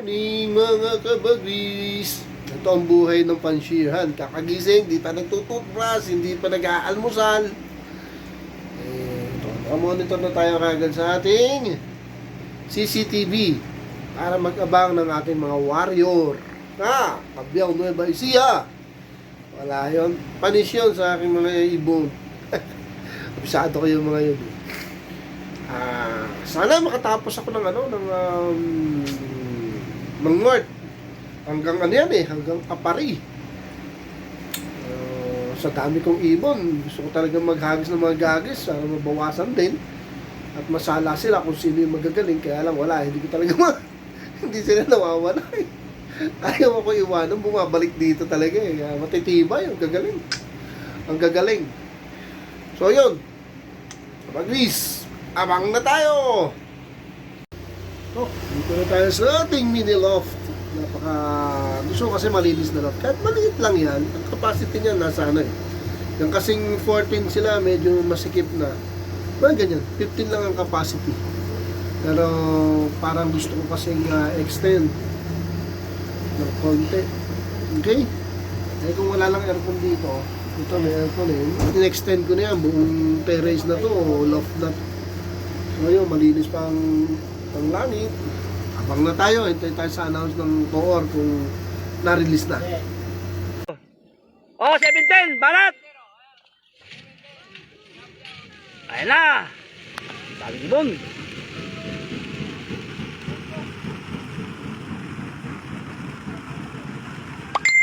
morning mga kabagwis. Ito ang buhay ng panshihan. Kakagising, di pa nagtututbrush, hindi pa nag-aalmusal. Nakamonitor na tayo kagad sa ating CCTV para mag-abang ng ating mga warrior. Kabyang Nueva Ecija. Wala yun. Panis yun sa aking mga ibon. Abisado ko yung mga yun. Sana makatapos ako ng North hanggang hanggang Apari. Sa dami kong ibon, gusto ko talaga maghagis ng mga gagis para mabawasan din at masala sila kung sino yung magagaling. Kaya lang wala, hindi ko talaga hindi sila nawawala. Ayaw ako iwanan, bumabalik dito talaga matitibay, ang gagaling. So yun, Bagwis, abang na tayo! Dito na tayo sa ating mini loft. Gusto ko kasi malinis na loft. Kahit maliit lang yan, ang capacity niya nasa Yung kasing 14 sila, medyo masikip na. Ganyan, 15 lang ang capacity. Pero parang gusto ko kasing extend ng konti. Okay? Kung wala lang aircon dito, ito may aircon in-extend ko na yan, buong terrace na to, loft na to. So yun, malinis pa ang langit. Abang na tayo, hintay tayo sa announce ng TOR kung na-release na. 710, balat! Ayan na! Sabi ni Bon.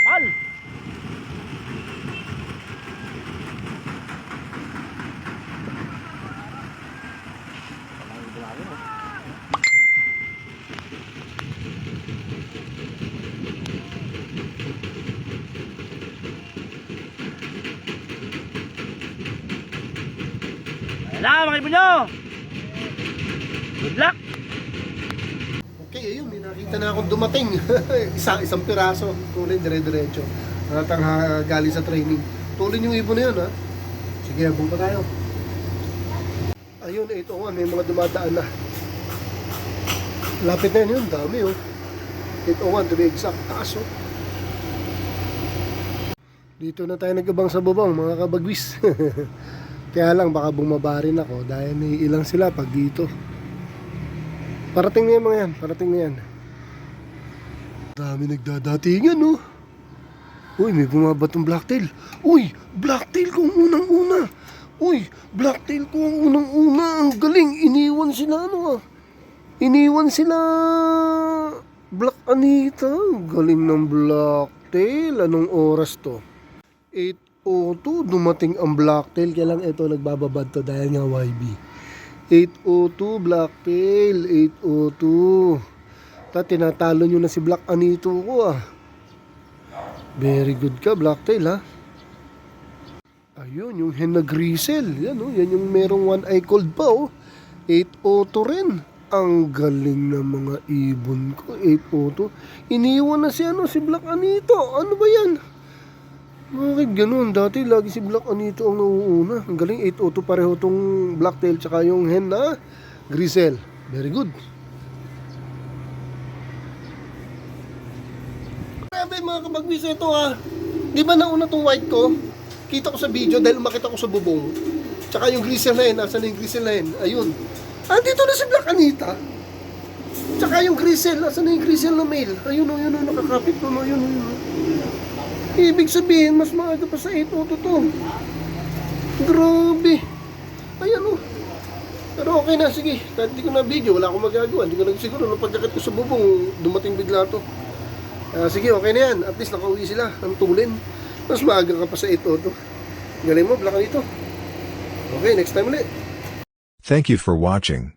Mal! Ayan na mga ibon nyo! Good luck! Okay, ayun, may nakita na akong dumating. Isang piraso, tulin dire-diretso. Natang galing sa training. Tulin yung ibon na yun, Sige, abong pa tayo. Ayun, 801, may mga dumadaan na. Lapit na yun, dami 801 to be exact, taas Dito na tayo nagabang sa bubong, mga kabagwis. Kaya lang baka bumaba rin ako dahil may ilang sila pag dito. Parating na yan mga yan, parating na yan. Dami nagdadatingan Uy, may bumabatong blacktail. Uy, blacktail ko ang unang-una. Uy, blacktail ko ang unang-una. Ang galing, iniwan sila Iniwan sila Black Anita. Ang galing ng blacktail. Anong oras to? 8:02 dumating ang blacktail. Kaya lang ito nagbababad to dahil nga YB. 8:02 blacktail, 8:02. Tinatalo nyo na si Black Anito ko Very good ka blacktail Ayun, yung hen na grisel. Yan yung merong one eye cold pa 8:02 rin. Ang galing ng mga ibon ko. 8:02. Iniwan na si Black Anito. Ano ba yan? Bakit ganun? Dati lagi si Black Anito ang nauuna. Ang galing, 8:02 pareho tong blacktail tsaka yung hen na grisel. Very good. Grabe mga kabagwis, ito Di ba nauna tong white ko? Kita ko sa video dahil umakit ako sa bubong. Tsaka yung grisel na hen. Nasaan yung grisel na hen? Ayun. Dito na si Black Anita. Tsaka yung grisel. Nasaan na yung grisel na male? Ayun nakakapit Ayun. Ibig sabihin, mas maaga pa sa 8:02 to. Grabe. Ayan Pero okay na, sige. Kahit hindi ko na video, wala akong magagawa. Hindi ko na siguro, nung pagkakit ko sa bubong, dumating bigla to. Sige, okay na yan. At least nakauwi sila ng tulin. Mas maaga ka pa sa 8:02. Galing mo, Black Anito. Okay, next time ulit. Thank you for watching.